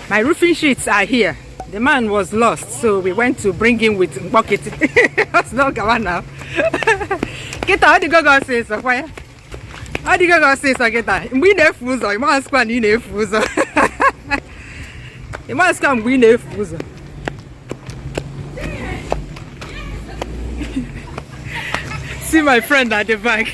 My roofing sheets are here. The man was lost, so we went to bring him with bucket. That's not going now. Get out the go say so. Why? How do you go say so? Get out. We need food. You must come. You need food. You must come. We need food. See my friend at the back.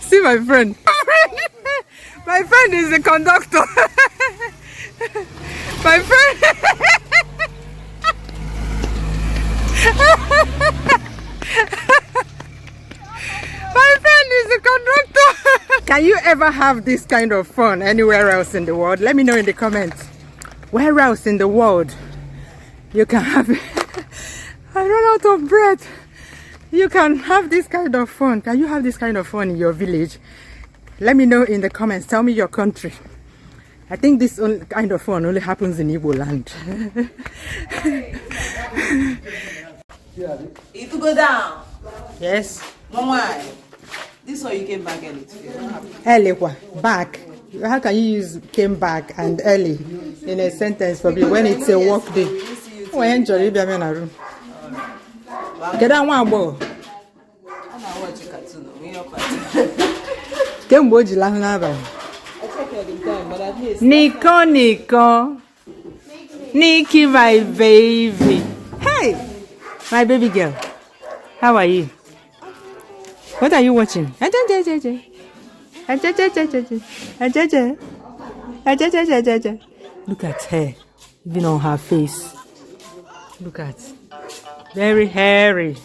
See my friend. My friend is the conductor. My friend. My friend is the conductor. Can you ever have this kind of fun anywhere else in the world? Let me know in the comments. Where else in the world you can have it? I run out of breath. You can have this kind of fun. Can you have this kind of fun in your village? Let me know in the comments. Tell me your country. I think this kind of fun only happens in Igbo land. If you go down. Yes. Mama, this one you came back early today. Early back. How can you use came back and early in a sentence for me when it's a work day? Oh, I enjoy it. I'm in a room. Get down one more. I'm not watching cartoon. Can't watch Lahana. I check every time, but at least. Nico. Nikki, my baby. Hey, my baby girl. How are you? What are you watching? Look at her, even on her face. Look at, very hairy.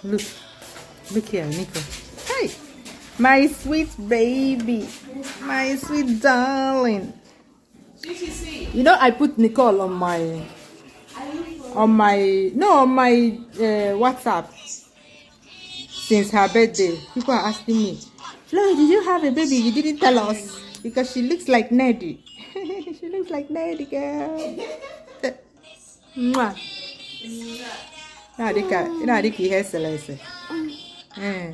Look here, Nico. Hey, my sweet baby, my sweet darling. You know, I put Nicole on my WhatsApp since her birthday. People are asking me, Flo, did you have a baby? You didn't tell us because she looks like Neddy. She looks like Neddy, girl. Mwah. Now, hair celeste. Eh.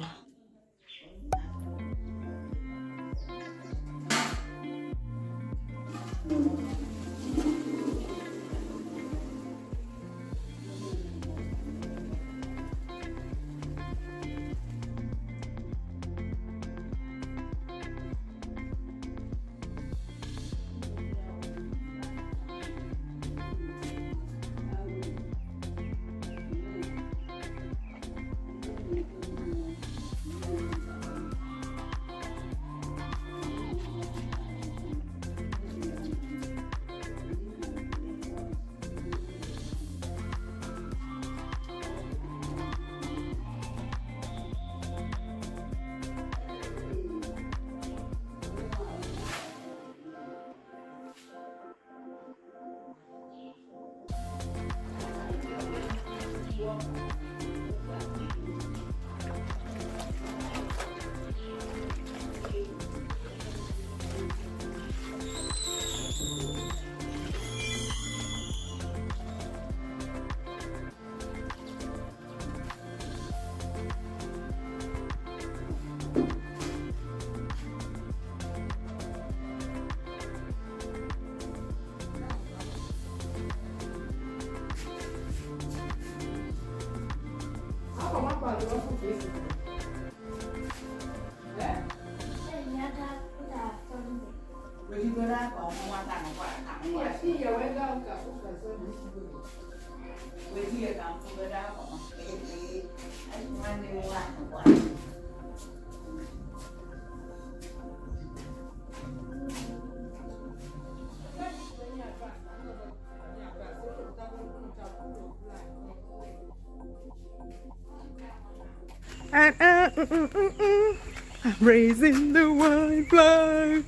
I'm raising the white flag.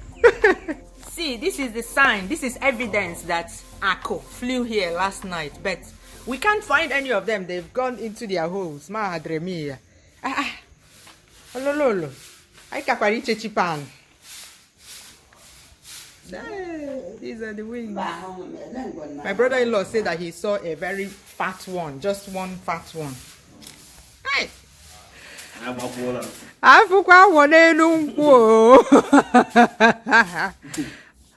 See, this is the sign. This is evidence that Ako flew here last night, but we can't find any of them. They've gone into their holes. Madre mia. Lolo. I can't chipan. These are the wings. My brother-in-law said that he saw a very fat one, just one fat one. Hey. Afukwa wonenu nkwo.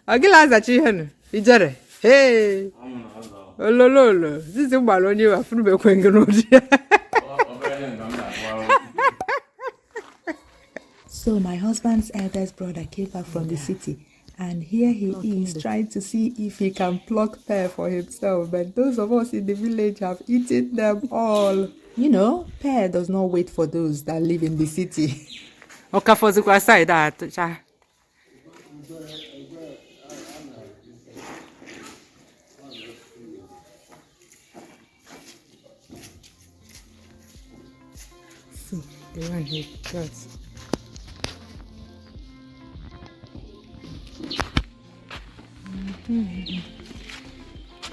Agilaza chihen. Ijere. Hey. Lolo. This is baloni wa funu be kwengeno. So my husband's eldest brother came back from the city, and here he is trying to see if he can pluck pear for himself. But those of us in the village have eaten them all. You know, pear does not wait for those that live in the city. Okafozukwa side that. See, the one he got.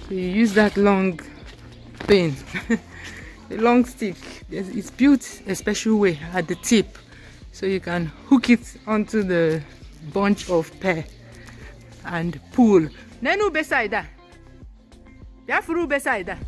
So you use that long thing, the long stick. It's built a special way at the tip, so you can hook it onto the bunch of pear and pull. Nenu beside that. Ya furu beside that.